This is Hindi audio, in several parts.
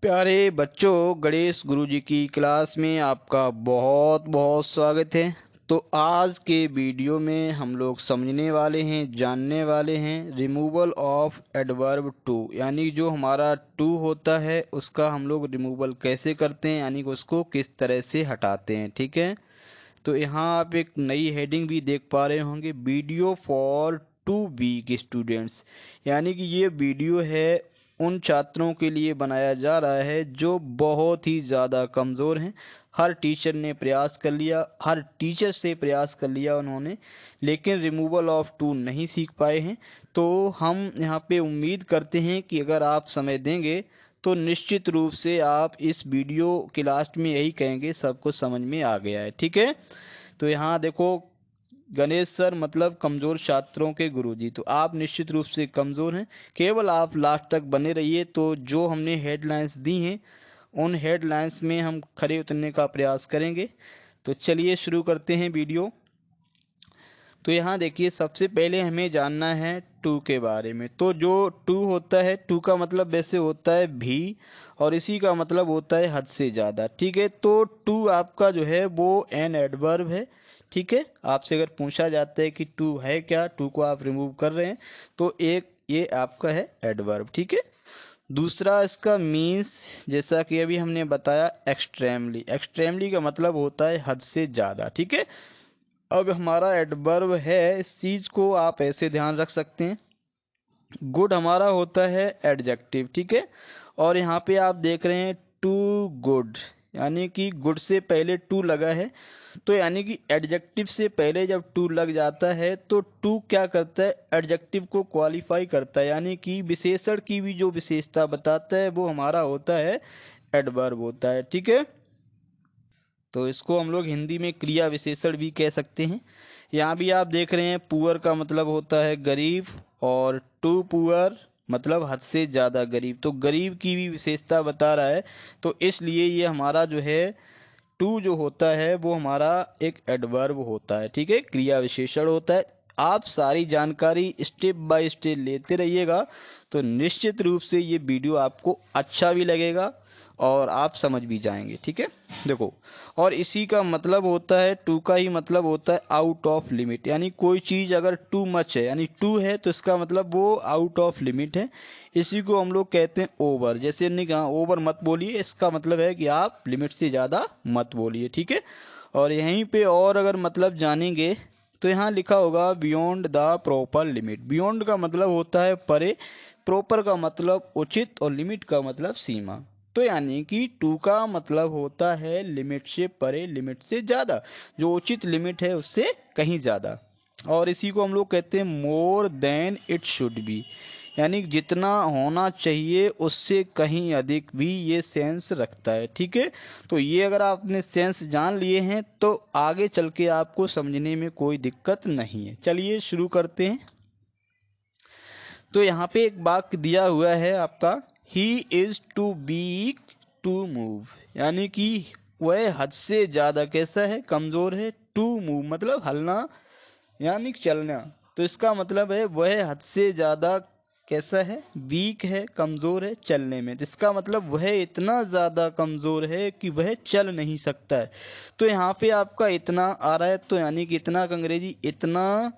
प्यारे बच्चों, गणेश गुरुजी की क्लास में आपका बहुत बहुत स्वागत है। तो आज के वीडियो में हम लोग समझने वाले हैं, जानने वाले हैं रिमूवल ऑफ एडवर्ब टू, यानी जो हमारा टू होता है उसका हम लोग रिमूवल कैसे करते हैं, यानी कि उसको किस तरह से हटाते हैं। ठीक है, तो यहाँ आप एक नई हेडिंग भी देख पा रहे होंगे, video for too weak students, यानी कि ये वीडियो है उन छात्रों के लिए बनाया जा रहा है जो बहुत ही ज़्यादा कमज़ोर हैं। हर टीचर ने प्रयास कर लिया, हर टीचर से प्रयास कर लिया उन्होंने, लेकिन रिमूवल ऑफ टू नहीं सीख पाए हैं। तो हम यहाँ पे उम्मीद करते हैं कि अगर आप समय देंगे तो निश्चित रूप से आप इस वीडियो के लास्ट में यही कहेंगे सबको समझ में आ गया है। ठीक है, तो यहाँ देखो, गणेश सर मतलब कमजोर छात्रों के गुरुजी, तो आप निश्चित रूप से कमजोर हैं। केवल आप लास्ट तक बने रहिए, तो जो हमने हेडलाइंस दी हैं उन हेडलाइंस में हम खरे उतरने का प्रयास करेंगे। तो चलिए शुरू करते हैं वीडियो। तो यहाँ देखिए, सबसे पहले हमें जानना है टू के बारे में। तो जो टू होता है, टू का मतलब वैसे होता है भी, और इसी का मतलब होता है हद से ज़्यादा। ठीक है, तो टू आपका जो है वो एन एडवर्ब है। ठीक है, आपसे अगर पूछा जाता है कि टू है क्या, टू को आप रिमूव कर रहे हैं, तो एक ये आपका है एडवर्ब। ठीक है, दूसरा इसका मीन्स, जैसा कि अभी हमने बताया, एक्सट्रीमली। एक्सट्रीमली का मतलब होता है हद से ज़्यादा। ठीक है, अब हमारा एडवर्ब है, इस चीज को आप ऐसे ध्यान रख सकते हैं। गुड हमारा होता है एडजेक्टिव। ठीक है, और यहाँ पे आप देख रहे हैं टू गुड, यानी कि गुड से पहले टू लगा है। तो यानी कि एडजेक्टिव से पहले जब टू लग जाता है तो टू क्या करता है, एडजेक्टिव को क्वालिफाई करता है, यानी कि विशेषण की भी जो विशेषता बताता है वो हमारा होता है एडवर्ब होता है। ठीक है, तो इसको हम लोग हिंदी में क्रिया विशेषण भी कह सकते हैं। यहाँ भी आप देख रहे हैं, पुअर का मतलब होता है गरीब, और टू पुअर मतलब हद से ज़्यादा गरीब, तो गरीब की भी विशेषता बता रहा है। तो इसलिए ये हमारा जो है टू जो होता है वो हमारा एक एडवर्ब होता है। ठीक है, क्रिया विशेषण होता है। आप सारी जानकारी स्टेप बाय स्टेप लेते रहिएगा, तो निश्चित रूप से ये वीडियो आपको अच्छा भी लगेगा और आप समझ भी जाएंगे। ठीक है, देखो, और इसी का मतलब होता है, टू का ही मतलब होता है आउट ऑफ लिमिट, यानी कोई चीज़ अगर टू मच है, यानी टू है, तो इसका मतलब वो आउट ऑफ लिमिट है। इसी को हम लोग कहते हैं ओवर। जैसे हमने कहा ओवर मत बोलिए, इसका मतलब है कि आप लिमिट से ज़्यादा मत बोलिए। ठीक है, और यहीं पे और अगर मतलब जानेंगे तो यहाँ लिखा होगा beyond the proper limit. Beyond का मतलब होता है परे, प्रॉपर का मतलब उचित, और लिमिट का मतलब सीमा। तो यानी कि टू का मतलब होता है लिमिट से परे, लिमिट से ज्यादा, जो उचित लिमिट है उससे कहीं ज्यादा। और इसी को हम लोग कहते हैं more than it should B, यानी जितना होना चाहिए उससे कहीं अधिक भी ये सेंस रखता है। ठीक है, तो ये अगर आपने सेंस जान लिए हैं तो आगे चल के आपको समझने में कोई दिक्कत नहीं है। चलिए शुरू करते हैं। तो यहाँ पे एक वाक्य दिया हुआ है आपका, he is too weak to move, यानी कि वह हद से ज्यादा कैसा है, कमजोर है। टू मूव मतलब हलना, यानी चलना। तो इसका मतलब है वह हद से ज्यादा कैसा है, वीक है, कमजोर है चलने में। तो इसका मतलब वह इतना ज्यादा कमजोर है कि वह चल नहीं सकता है। तो यहाँ पे आपका इतना आ रहा है, तो यानी कि इतना का अंग्रेजी इतना,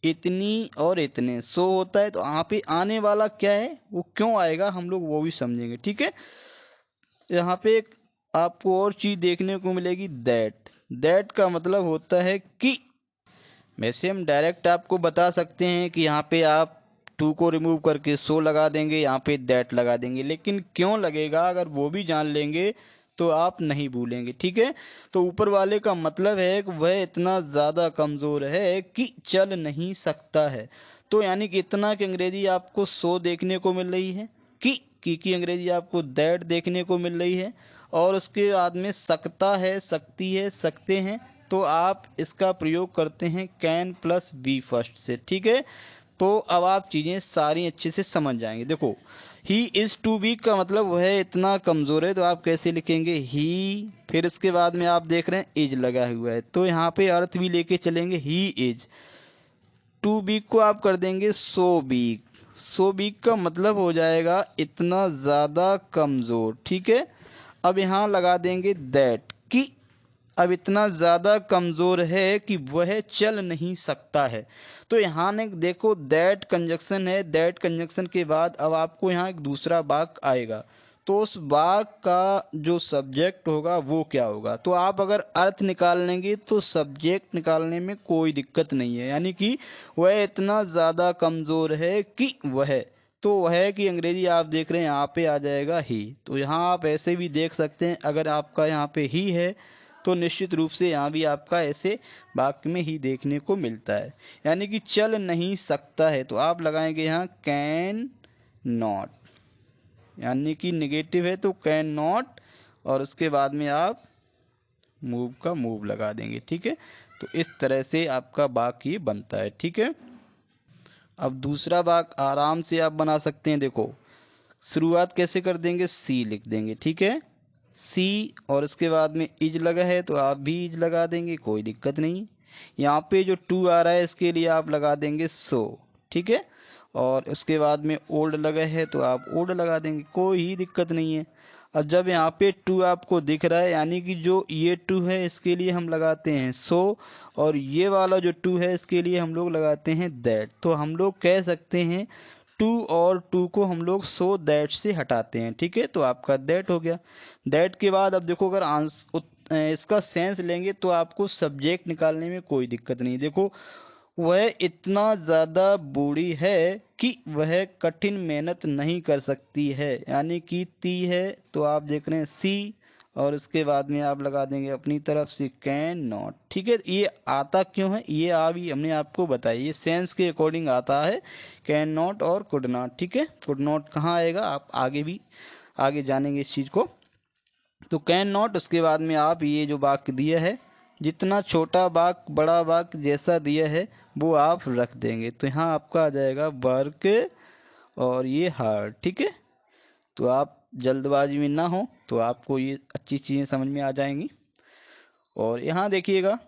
इतनी और इतने सो होता है। तो यहाँ पे आने वाला क्या है, वो क्यों आएगा, हम लोग वो भी समझेंगे। ठीक है, यहाँ पे एक आपको और चीज देखने को मिलेगी, दैट। दैट का मतलब होता है कि, वैसे हम डायरेक्ट आपको बता सकते हैं कि यहाँ पे आप टू को रिमूव करके सो लगा देंगे, यहाँ पे दैट लगा देंगे, लेकिन क्यों लगेगा अगर वो भी जान लेंगे तो आप नहीं भूलेंगे। ठीक है, तो ऊपर वाले का मतलब है कि वह इतना ज्यादा कमजोर है कि चल नहीं सकता है। तो यानी कि इतना की अंग्रेजी आपको सो देखने को मिल रही है, की अंग्रेजी आपको दैट देखने को मिल रही है, और उसके बाद में सकता है, सकती है, सकते हैं। तो आप इसका प्रयोग करते हैं कैन प्लस बी फर्स्ट से। ठीक है, तो अब आप चीजें सारी अच्छे से समझ जाएंगे। देखो, ही इज टू वीक का मतलब वह इतना कमजोर है, तो आप कैसे लिखेंगे, ही, फिर इसके बाद में आप देख रहे हैं इज लगा हुआ है, तो यहाँ पे अर्थ भी लेके चलेंगे, ही इज। टू वीक को आप कर देंगे सो वीक, सो वीक का मतलब हो जाएगा इतना ज़्यादा कमज़ोर। ठीक है, अब यहाँ लगा देंगे दैट कि अब इतना ज़्यादा कमज़ोर है कि वह चल नहीं सकता है। तो यहाँ ने देखो दैट कंजक्शन है, दैट कंजक्शन के बाद अब आपको यहाँ एक दूसरा वाक्य आएगा, तो उस वाक्य का जो सब्जेक्ट होगा वो क्या होगा। तो आप अगर अर्थ निकाल लेंगे तो सब्जेक्ट निकालने में कोई दिक्कत नहीं है, यानी कि वह इतना ज़्यादा कमज़ोर है कि वह, तो वह की अंग्रेजी आप देख रहे हैं यहाँ पे आ जाएगा ही। तो यहाँ आप ऐसे भी देख सकते हैं, अगर आपका यहाँ पे ही है तो निश्चित रूप से यहाँ भी आपका ऐसे वाक्य में ही देखने को मिलता है, यानी कि चल नहीं सकता है। तो आप लगाएंगे यहाँ कैन नॉट, यानी कि निगेटिव है तो कैन नॉट, और उसके बाद में आप मूव का मूव लगा देंगे। ठीक है, तो इस तरह से आपका वाक्य बनता है। ठीक है, अब दूसरा वाक्य आराम से आप बना सकते हैं। देखो शुरुआत कैसे कर देंगे, सी लिख देंगे। ठीक है, सी और इसके बाद में इज लगा है तो आप भी इज लगा देंगे, कोई दिक्कत नहीं। यहाँ पे जो टू आ रहा है इसके लिए आप लगा देंगे सो। ठीक है, और इसके बाद में ओल्ड लगा है तो आप ओल्ड लगा देंगे, कोई ही दिक्कत नहीं है। और जब यहाँ पे टू आपको दिख रहा है, यानी कि जो ये टू है इसके लिए हम लगाते हैं सो, और ये वाला जो टू है इसके लिए हम लोग लगाते हैं दैट। तो हम लोग कह सकते हैं टू और टू को हम लोग सो दैट से हटाते हैं। ठीक है, तो आपका दैट हो गया। दैट के बाद अब देखो अगर इसका सेंस लेंगे तो आपको सब्जेक्ट निकालने में कोई दिक्कत नहीं। देखो वह इतना ज़्यादा बूढ़ी है कि वह कठिन मेहनत नहीं कर सकती है, यानी कि ती है तो आप देख रहे हैं सी, और इसके बाद में आप लगा देंगे अपनी तरफ से कैन नॉट। ठीक है, ये आता क्यों है, ये अभी हमने आपको बताया, ये सेंस के अकॉर्डिंग आता है कैन नॉट और कुड नॉट। ठीक है, कुड नॉट कहाँ आएगा आप आगे जानेंगे इस चीज़ को। तो कैन नॉट, उसके बाद में आप ये जो वाक्य दिया है, जितना छोटा वाक्य बड़ा वाक्य जैसा दिया है वो आप रख देंगे। तो यहाँ आपका आ जाएगा वर्क और ये हार्ड। ठीक है, तो आप जल्दबाजी में ना हो तो आपको ये अच्छी चीज़ें समझ में आ जाएंगी। और यहाँ देखिएगा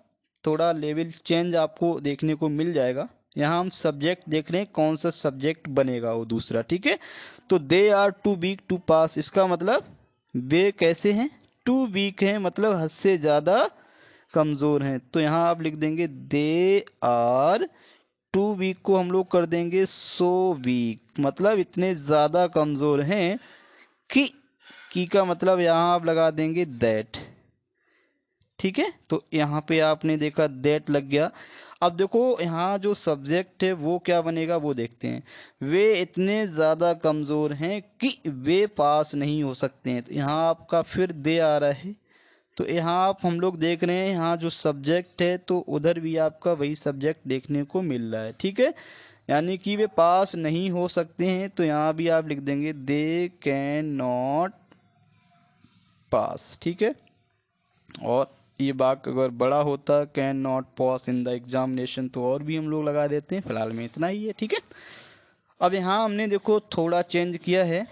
थोड़ा लेवल चेंज आपको देखने को मिल जाएगा। यहाँ हम सब्जेक्ट देख रहे हैं, कौन सा सब्जेक्ट बनेगा वो दूसरा। ठीक है, तो they are too weak to pass, इसका मतलब वे कैसे हैं, टू वीक हैं, मतलब हद से ज़्यादा कमज़ोर हैं। तो यहाँ आप लिख देंगे दे आर टू वीक को हम लोग कर देंगे सो वीक, मतलब इतने ज़्यादा कमज़ोर हैं कि का मतलब यहाँ आप लगा देंगे दैट। ठीक है, तो यहाँ पे आपने देखा दैट लग गया। अब देखो यहाँ जो सब्जेक्ट है वो क्या बनेगा वो देखते हैं। वे इतने ज़्यादा कमज़ोर हैं कि वे पास नहीं हो सकते हैं, तो यहाँ आपका फिर दे आ रहा है। तो यहाँ आप हम लोग देख रहे हैं यहाँ जो सब्जेक्ट है तो उधर भी आपका वही सब्जेक्ट देखने को मिल रहा है। ठीक है, यानी कि वे पास नहीं हो सकते हैं, तो यहाँ भी आप लिख देंगे दे कैन नॉट पास। ठीक है, और ये वाक्य अगर बड़ा होता can not pass in the examination तो और भी हम लोग लगा देते हैं, फिलहाल में इतना ही है। ठीक है, अब यहाँ हमने देखो थोड़ा चेंज किया है।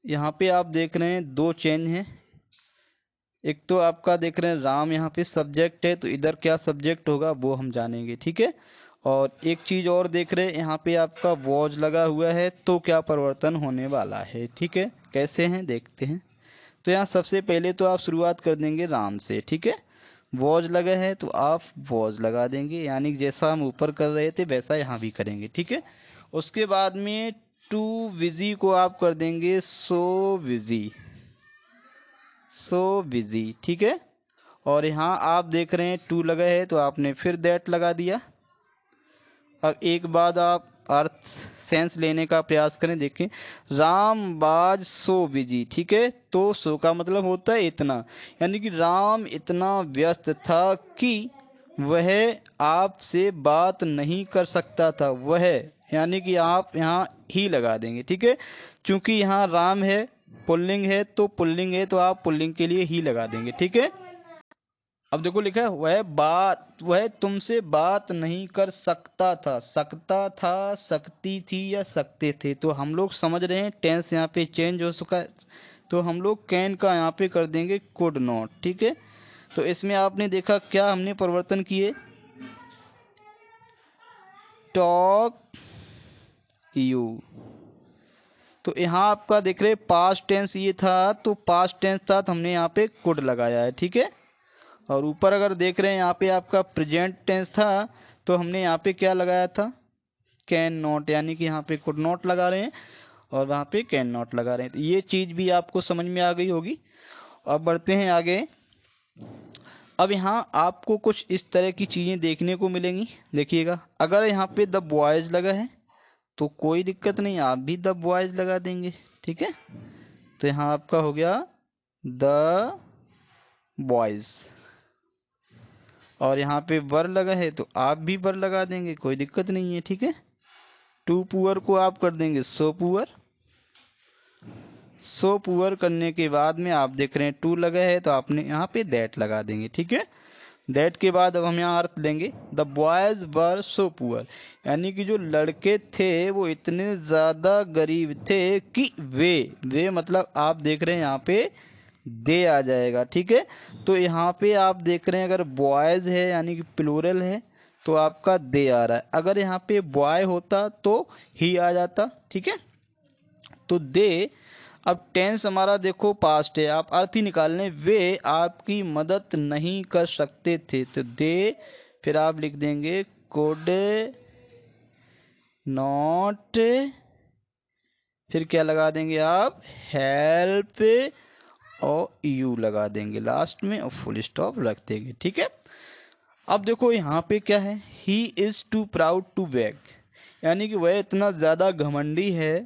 यहाँ पे आप देख रहे हैं दो चेंज हैं। एक तो आपका देख रहे हैं राम यहाँ पे सब्जेक्ट है, तो इधर क्या सब्जेक्ट होगा वो हम जानेंगे। ठीक है, और एक चीज और देख रहे हैं यहाँ पे आपका वॉज लगा हुआ है, तो क्या परिवर्तन होने वाला है। ठीक है, कैसे हैं देखते हैं। तो यहाँ सबसे पहले तो आप शुरुआत कर देंगे राम से। ठीक है, वॉज लगा है तो आप वॉज लगा देंगे, यानी जैसा हम ऊपर कर रहे थे वैसा यहाँ भी करेंगे। ठीक है, उसके बाद में टू विजी को आप कर देंगे सो विजी, सो बिजी। ठीक है, और यहाँ आप देख रहे हैं टू लगा है तो आपने फिर दैट लगा दिया। अब एक बात आप अर्थ सेंस लेने का प्रयास करें, देखें राम बाज सो बिजी। ठीक है, तो सो का मतलब होता है इतना, यानी कि राम इतना व्यस्त था कि वह आपसे बात नहीं कर सकता था। वह यानी कि आप यहाँ ही लगा देंगे। ठीक है, क्योंकि यहाँ राम है पुल्लिंग है, तो पुल्लिंग है तो आप पुल्लिंग के लिए ही लगा देंगे। ठीक है, अब देखो लिखा है वह तुमसे बात नहीं कर सकता था, सकता था, सकती थी या सकते थे, तो हम लोग समझ रहे हैं टेंस यहाँ पे चेंज हो चुका है, तो हम लोग कैन का यहाँ पे कर देंगे कुड नॉट। ठीक है, तो इसमें आपने देखा क्या हमने परिवर्तन किए, टॉक यू। तो यहाँ आपका देख रहे पास्ट टेंस ये था, तो पास्ट टेंस था तो हमने यहाँ पे कुड लगाया है, ठीक है। और ऊपर अगर देख रहे हैं यहाँ पे आपका प्रेजेंट टेंस था तो हमने यहाँ पे क्या लगाया था, कैन नॉट, यानी कि यहाँ पे कुड नॉट लगा रहे हैं और वहाँ पे कैन नॉट लगा रहे हैं। तो ये चीज़ भी आपको समझ में आ गई होगी। अब बढ़ते हैं आगे। अब यहाँ आपको कुछ इस तरह की चीज़ें देखने को मिलेंगी। देखिएगा, अगर यहाँ पे द बॉयज लगा है तो कोई दिक्कत नहीं, आप भी द बॉयज लगा देंगे, ठीक है। तो यहाँ आपका हो गया द बॉयज। और यहाँ पे वर लगा है तो आप भी वर लगा देंगे, कोई दिक्कत नहीं है, ठीक है। टू पुअर को आप कर देंगे सो पुअर। सो पुअर करने के बाद में आप देख रहे हैं टू लगा है तो आपने यहाँ पे दैट लगा देंगे, ठीक है। दैट के बाद अब हम यहाँ अर्थ लेंगे, the boys were so poor, यानी कि जो लड़के थे वो इतने ज्यादा गरीब थे कि वे मतलब आप देख रहे हैं यहाँ पे दे आ जाएगा, ठीक है। तो यहाँ पे आप देख रहे हैं अगर बॉयज है यानी कि प्लूरल है तो आपका दे आ रहा है। अगर यहाँ पे बॉय होता तो ही आ जाता, ठीक है। तो दे, अब टेंस हमारा देखो पास्ट है, आप अर्थ ही निकाल लें, वे आपकी मदद नहीं कर सकते थे तो दे, फिर आप लिख देंगे कुड नॉट, फिर क्या लगा देंगे आप, हेल्प और यू लगा देंगे लास्ट में और फुल स्टॉप रख देंगे, ठीक है। अब देखो यहाँ पे क्या है, he is too proud to beg, यानी कि वह इतना ज्यादा घमंडी है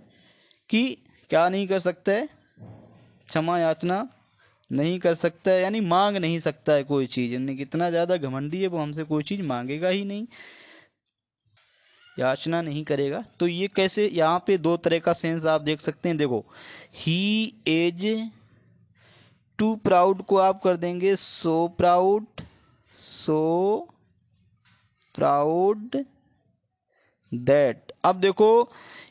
कि क्या नहीं कर सकता है, क्षमा याचना नहीं कर सकता है, यानी मांग नहीं सकता है कोई चीज, यानी कि इतना ज्यादा घमंडी है वो हमसे कोई चीज मांगेगा ही नहीं, याचना नहीं करेगा। तो ये कैसे, यहाँ पे दो तरह का सेंस आप देख सकते हैं। देखो, ही इज टू प्राउड को आप कर देंगे so proud, so proud that. अब देखो,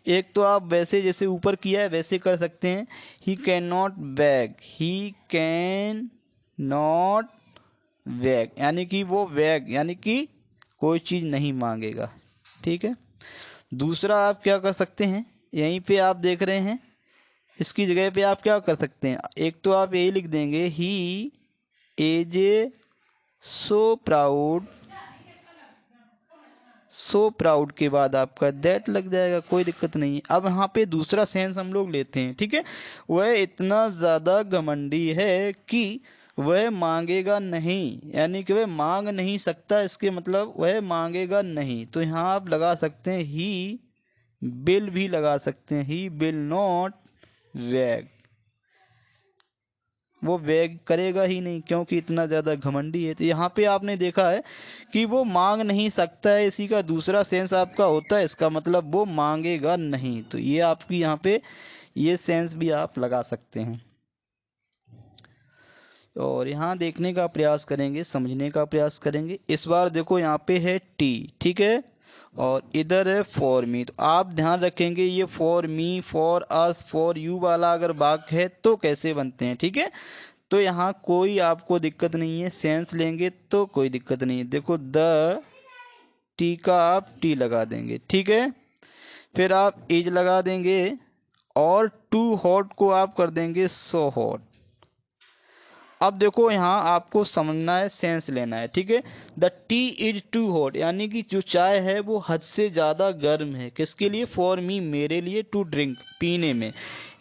एक तो आप वैसे जैसे ऊपर किया है वैसे कर सकते हैं, he can not bag, he can not bag, यानी कि वो बैग यानी कि कोई चीज नहीं मांगेगा, ठीक है। दूसरा आप क्या कर सकते हैं, यहीं पे आप देख रहे हैं इसकी जगह पे आप क्या कर सकते हैं, एक तो आप यही लिख देंगे he is so proud, so proud के बाद आपका दैट लग जाएगा, कोई दिक्कत नहीं है। अब यहाँ पे दूसरा सेंस हम लोग लेते हैं, ठीक है। वह इतना ज्यादा घमंडी है कि वह मांगेगा नहीं, यानी कि वह मांग नहीं सकता, इसके मतलब वह मांगेगा नहीं। तो यहाँ आप लगा सकते हैं ही बिल भी लगा सकते हैं, ही बिल नॉट वैग, वो वैग करेगा ही नहीं क्योंकि इतना ज्यादा घमंडी है। तो यहाँ पे आपने देखा है कि वो मांग नहीं सकता है, इसी का दूसरा सेंस आपका होता है, इसका मतलब वो मांगेगा नहीं। तो ये आपकी यहाँ पे ये सेंस भी आप लगा सकते हैं। और यहाँ देखने का प्रयास करेंगे, समझने का प्रयास करेंगे। इस बार देखो यहाँ पे है टी, ठीक है, और इधर है फॉर मी। तो आप ध्यान रखेंगे ये for me, for us, for you वाला अगर वाक्य है तो कैसे बनते हैं, ठीक है। तो यहाँ कोई आपको दिक्कत नहीं है, सेंस लेंगे तो कोई दिक्कत नहीं है। देखो द टी का आप टी लगा देंगे, ठीक है, फिर आप इज लगा देंगे और टू हॉट को आप कर देंगे सो हॉट। अब देखो यहाँ आपको समझना है, सेंस लेना है, ठीक है। The tea is too hot, यानी कि जो चाय है वो हद से ज्यादा गर्म है, किसके लिए, फॉर मी, मेरे लिए, टू ड्रिंक, पीने में,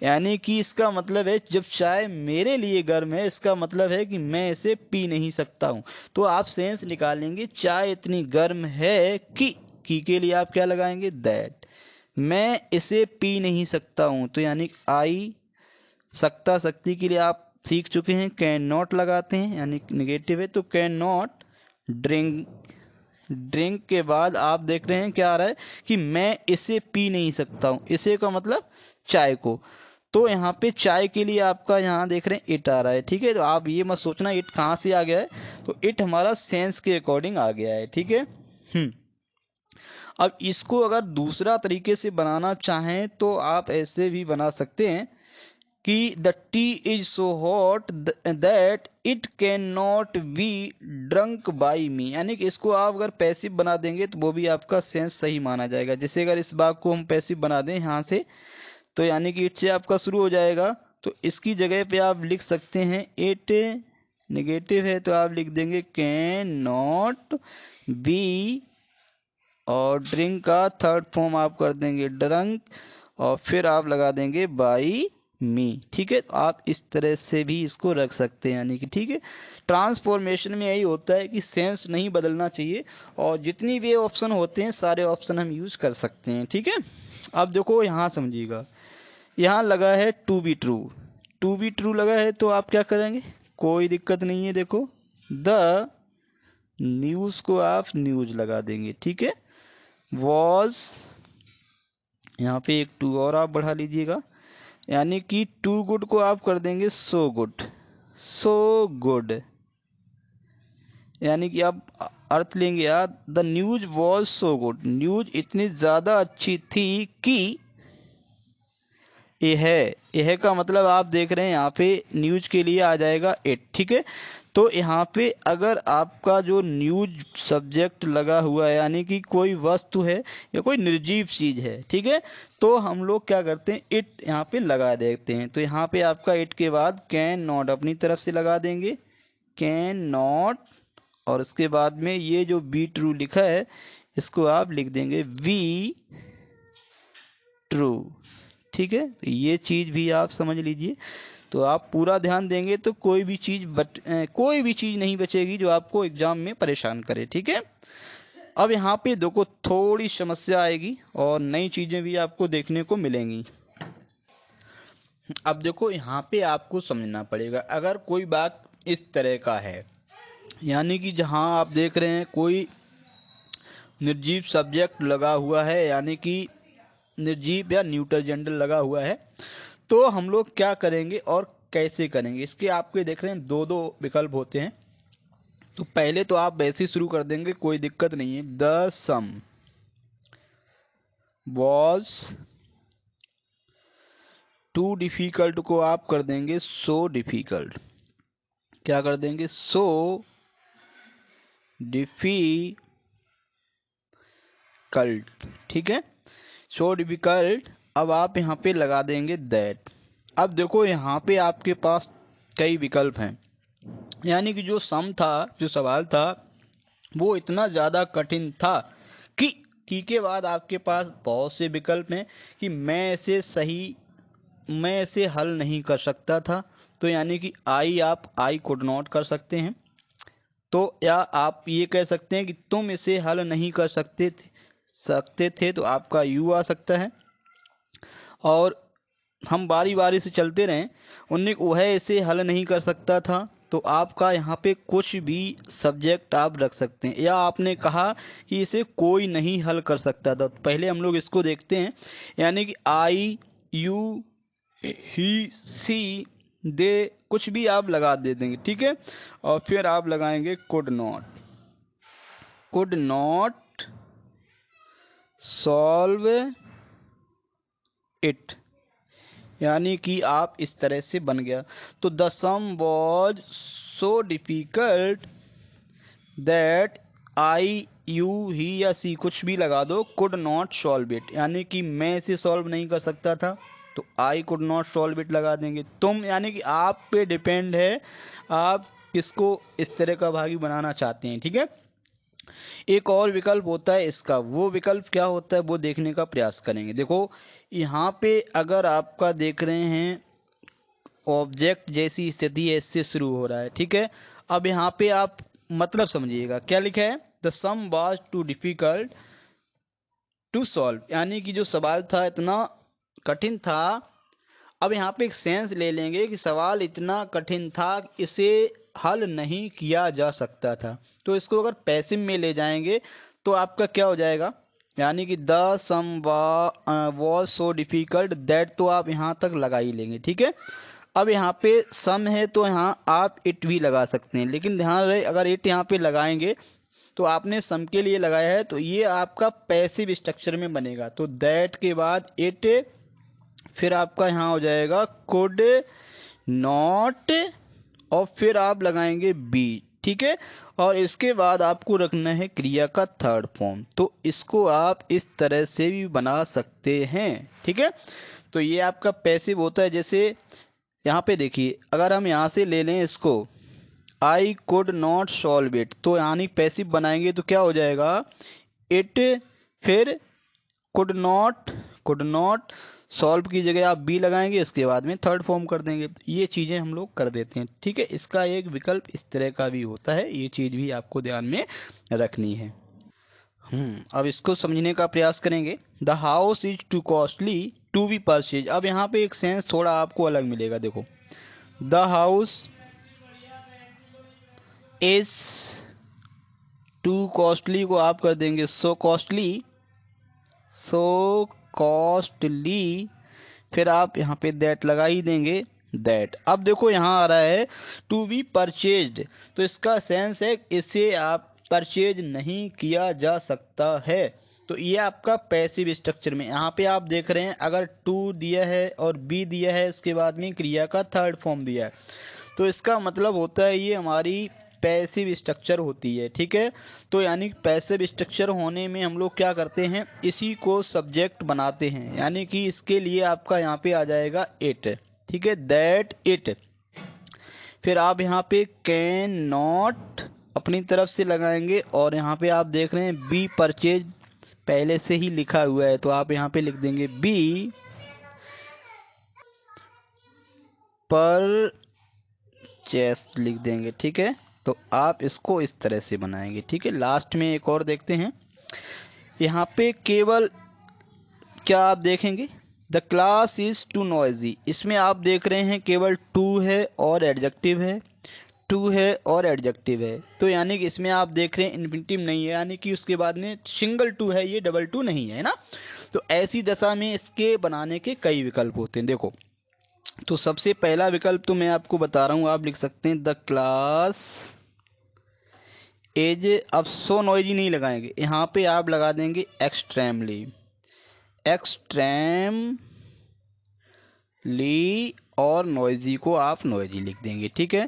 यानी कि इसका मतलब है जब चाय मेरे लिए गर्म है इसका मतलब है कि मैं इसे पी नहीं सकता हूँ। तो आप सेंस निकालेंगे, चाय इतनी गर्म है कि की के लिए आप क्या लगाएंगे, दैट, मैं इसे पी नहीं सकता हूँ, तो यानी आई, सकता शक्ति के लिए आप सीख चुके हैं, कैन नॉट लगाते हैं यानी निगेटिव है, तो कैन नॉट ड्रिंक, ड्रिंक के बाद आप देख रहे हैं क्या आ रहा है कि मैं इसे पी नहीं सकता हूं, इसे का मतलब चाय को। तो यहाँ पे चाय के लिए आपका यहाँ देख रहे हैं इट आ रहा है, ठीक है। तो आप ये मत सोचना इट कहाँ से आ गया है, तो इट हमारा सेंस के अकॉर्डिंग आ गया है, ठीक है। अब इसको अगर दूसरा तरीके से बनाना चाहें तो आप ऐसे भी बना सकते हैं कि the tea is so hot that it can not be drunk by me, यानी कि इसको आप अगर पैसिव बना देंगे तो वो भी आपका सेंस सही माना जाएगा। जैसे अगर इस बात को हम पैसिव बना दें यहाँ से, तो यानी कि इट से आपका शुरू हो जाएगा, तो इसकी जगह पे आप लिख सकते हैं इट, नेगेटिव है तो आप लिख देंगे कैन नॉट बी, और ड्रिंक का थर्ड फॉर्म आप कर देंगे ड्रंक, और फिर आप लगा देंगे बाई मी। ठीक है, तो आप इस तरह से भी इसको रख सकते हैं, यानी कि ठीक है। ट्रांसफॉर्मेशन में यही होता है कि सेंस नहीं बदलना चाहिए, और जितनी भी ऑप्शन होते हैं सारे ऑप्शन हम यूज कर सकते हैं। ठीक है, अब देखो यहाँ समझिएगा, यहाँ लगा है to be true, to be true लगा है तो आप क्या करेंगे, कोई दिक्कत नहीं है। देखो द न्यूज को आप न्यूज लगा देंगे। ठीक है, वॉज, यहाँ पे एक टू और आप बढ़ा लीजिएगा, यानी कि टू गुड को आप कर देंगे सो गुड, सो गुड, यानी कि आप अर्थ लेंगे यार, the news was so good, news इतनी ज्यादा अच्छी थी कि यह का मतलब आप देख रहे हैं यहाँ पे न्यूज के लिए आ जाएगा इट। ठीक है, तो यहाँ पे अगर आपका जो न्यूज सब्जेक्ट लगा हुआ है, यानी कि कोई वस्तु है या कोई निर्जीव चीज है, ठीक है, तो हम लोग क्या करते हैं इट यहाँ पे लगा देते हैं। तो यहाँ पे आपका इट के बाद कैन नॉट अपनी तरफ से लगा देंगे, कैन नॉट, और उसके बाद में ये जो बी ट्रू लिखा है इसको आप लिख देंगे वी ट्रू। ठीक है, तो ये चीज भी आप समझ लीजिए। तो आप पूरा ध्यान देंगे तो कोई भी चीज नहीं बचेगी जो आपको एग्जाम में परेशान करे। ठीक है, अब यहाँ पे देखो थोड़ी समस्या आएगी और नई चीजें भी आपको देखने को मिलेंगी। अब देखो यहाँ पे आपको समझना पड़ेगा, अगर कोई बात इस तरह का है, यानी कि जहाँ आप देख रहे हैं कोई निर्जीव सब्जेक्ट लगा हुआ है, यानी कि निर्जीव या न्यूट्रल जेंडर लगा हुआ है, तो हम लोग क्या करेंगे और कैसे करेंगे, इसके आपके देख रहे हैं दो दो विकल्प होते हैं। तो पहले तो आप वैसे ही शुरू कर देंगे, कोई दिक्कत नहीं है, the sum was too difficult को आप कर देंगे सो डिफिकल्ट, क्या कर देंगे सो डिफिकल्ट। ठीक है, सो डिफिकल्ट, अब आप यहाँ पे लगा देंगे दैट। अब देखो यहाँ पे आपके पास कई विकल्प हैं, यानी कि जो सम था, जो सवाल था वो इतना ज़्यादा कठिन था कि की के बाद आपके पास बहुत से विकल्प हैं कि मैं इसे हल नहीं कर सकता था, तो यानी कि आप आई कुड नॉट कर सकते हैं। तो या आप ये कह सकते हैं कि तुम इसे हल नहीं कर सकते थे, तो आपका यू आ सकता है। और हम बारी बारी से चलते रहें, उन्हें वह इसे हल नहीं कर सकता था, तो आपका यहाँ पे कुछ भी सब्जेक्ट आप रख सकते हैं। या आपने कहा कि इसे कोई नहीं हल कर सकता था, तो पहले हम लोग इसको देखते हैं, यानी कि आई, यू, ही, सी, दे, कुछ भी आप लगा दे देंगे। ठीक है, और फिर आप लगाएंगे कुड नॉट सॉल्व इट, यानी कि आप इस तरह से बन गया। तो the sum was so difficult that I, you, he या सी कुछ भी लगा दो, कुड नॉट सॉल्व इट, यानी कि मैं इसे सॉल्व नहीं कर सकता था, तो I could not solve it लगा देंगे। तुम, यानी कि आप पे डिपेंड है आप किसको इस तरह का भागी बनाना चाहते हैं। ठीक है, एक और विकल्प होता है इसका, वो विकल्प क्या होता है वो देखने का प्रयास करेंगे। देखो यहाँ पे अगर आपका देख रहे हैं ऑब्जेक्ट जैसी स्थिति है, इससे शुरू हो रहा है। ठीक है, अब यहाँ पे आप मतलब समझिएगा, क्या लिखा है, the sum was too difficult to solve, यानी कि जो सवाल था इतना कठिन था। अब यहाँ पे एक सेंस ले लेंगे कि सवाल इतना कठिन था, इसे हल नहीं किया जा सकता था, तो इसको अगर पैसिव में ले जाएंगे तो आपका क्या हो जाएगा, यानी कि the sum was so difficult that, तो आप यहाँ तक लगा ही लेंगे। ठीक है, अब यहाँ पे सम है तो यहाँ आप इट भी लगा सकते हैं, लेकिन ध्यान रहे अगर इट यहाँ पे लगाएंगे तो आपने सम के लिए लगाया है, तो ये आपका पैसिव स्ट्रक्चर में बनेगा। तो दैट के बाद इट, फिर आपका यहाँ हो जाएगा कुड नॉट और फिर आप लगाएंगे बी, ठीक है। और इसके बाद आपको रखना है क्रिया का थर्ड फॉर्म। तो इसको आप इस तरह से भी बना सकते हैं, ठीक है। तो ये आपका पैसिव होता है। जैसे यहाँ पे देखिए, अगर हम यहाँ से ले लें इसको I could not solve it, तो यानी पैसिव बनाएंगे तो क्या हो जाएगा, इट, फिर कुड नॉट सॉल्व की जगह आप बी लगाएंगे, इसके बाद में थर्ड फॉर्म कर देंगे। ये चीजें हम लोग कर देते हैं, ठीक है। इसका एक विकल्प इस तरह का भी होता है, ये चीज भी आपको ध्यान में रखनी है। अब इसको समझने का प्रयास करेंगे। The house is too costly to be purchase. अब यहाँ पे एक सेंस थोड़ा आपको अलग मिलेगा। देखो, the house is too costly को आप कर देंगे सो कॉस्टली, फिर आप यहाँ पे दैट लगा ही देंगे, दैट। अब देखो यहाँ आ रहा है टू बी परचेज्ड, तो इसका सेंस है इसे आप परचेज नहीं किया जा सकता है। तो ये आपका पैसिव स्ट्रक्चर में यहाँ पे आप देख रहे हैं, अगर टू दिया है और बी दिया है, उसके बाद में क्रिया का थर्ड फॉर्म दिया है, तो इसका मतलब होता है ये हमारी पैसिव स्ट्रक्चर होती है, ठीक है। तो यानी पैसिव स्ट्रक्चर होने में हम लोग क्या करते हैं, इसी को सब्जेक्ट बनाते हैं, यानी कि इसके लिए आपका यहाँ पे आ जाएगा इट, ठीक है, दैट इट। फिर आप यहाँ पे कैन नॉट अपनी तरफ से लगाएंगे, और यहाँ पे आप देख रहे हैं बी परचेज पहले से ही लिखा हुआ है, तो आप यहाँ पे लिख देंगे बी परचेज लिख देंगे, ठीक है। तो आप इसको इस तरह से बनाएंगे, ठीक है। लास्ट में एक और देखते हैं, यहाँ पे केवल क्या आप देखेंगे, the class is too noisy. इसमें आप देख रहे हैं केवल टू है और एडजेक्टिव है, टू है और एडजेक्टिव है। तो यानी कि इसमें आप देख रहे हैं इन्फिनिटिव नहीं है, यानी कि उसके बाद में सिंगल टू है, ये डबल टू नहीं है ना। तो ऐसी दशा में इसके बनाने के कई विकल्प होते हैं। देखो, तो सबसे पहला विकल्प तो मैं आपको बता रहा हूं, आप लिख सकते हैं द क्लास एज। अब सो नॉइजी नहीं लगाएंगे, यहाँ पे आप लगा देंगे एक्सट्रीमली, और नॉइजी को आप नॉइजी लिख देंगे, ठीक है।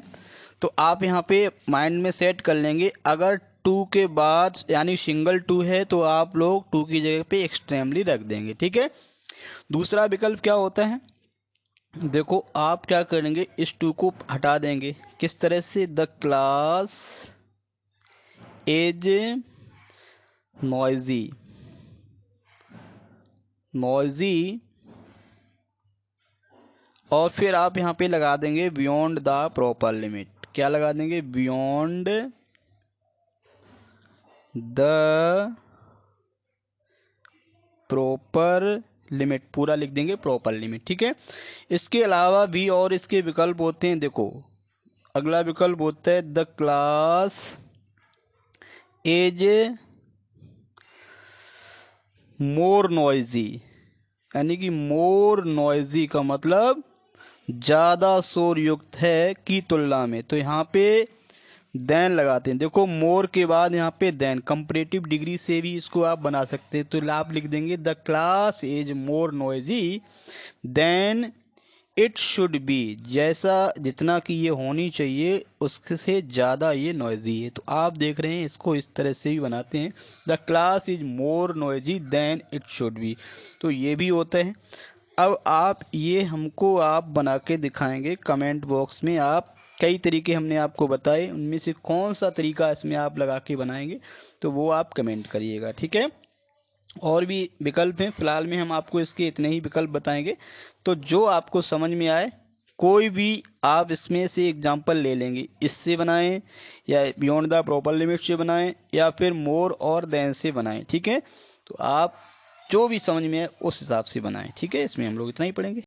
तो आप यहाँ पे माइंड में सेट कर लेंगे, अगर टू के बाद यानी सिंगल टू है तो आप लोग टू की जगह पे एक्सट्रीमली रख देंगे, ठीक है। दूसरा विकल्प क्या होता है, देखो आप क्या करेंगे, इस टू को हटा देंगे, किस तरह से, द क्लास एज नॉइजी, और फिर आप यहाँ पे लगा देंगे बियॉन्ड द प्रॉपर लिमिट। क्या लगा देंगे, बियॉन्ड द प्रॉपर लिमिट, पूरा लिख देंगे प्रॉपर लिमिट, ठीक है। इसके अलावा भी और इसके विकल्प होते हैं। देखो, अगला विकल्प होता है the class as more noisy, यानी कि मोर नॉइजी का मतलब ज्यादा शोर युक्त है की तुलना में। तो यहाँ पे देन लगाते हैं। देखो, मोर के बाद यहाँ पे देन, कंपैरेटिव डिग्री से भी इसको आप बना सकते हैं। तो आप लिख देंगे the class is more noisy than it should be, जैसा जितना कि ये होनी चाहिए उससे ज़्यादा ये नॉइजी है। तो आप देख रहे हैं, इसको इस तरह से भी बनाते हैं, the class is more noisy than it should be. तो ये भी होता है। अब आप ये हमको आप बना के दिखाएंगे कमेंट बॉक्स में। आप कई तरीके हमने आपको बताए, उनमें से कौन सा तरीका इसमें आप लगा के बनाएंगे, तो वो आप कमेंट करिएगा, ठीक है। और भी विकल्प हैं, फिलहाल में हम आपको इसके इतने ही विकल्प बताएंगे। तो जो आपको समझ में आए, कोई भी आप इसमें से एग्जाम्पल ले लेंगे, इससे बनाएं या बियॉन्ड द प्रॉपर लिमिट से बनाएं या फिर मोर और देन से बनाएं, ठीक है। तो आप जो भी समझ में आए उस हिसाब से बनाएं, ठीक है। इसमें हम लोग इतना ही पढ़ेंगे।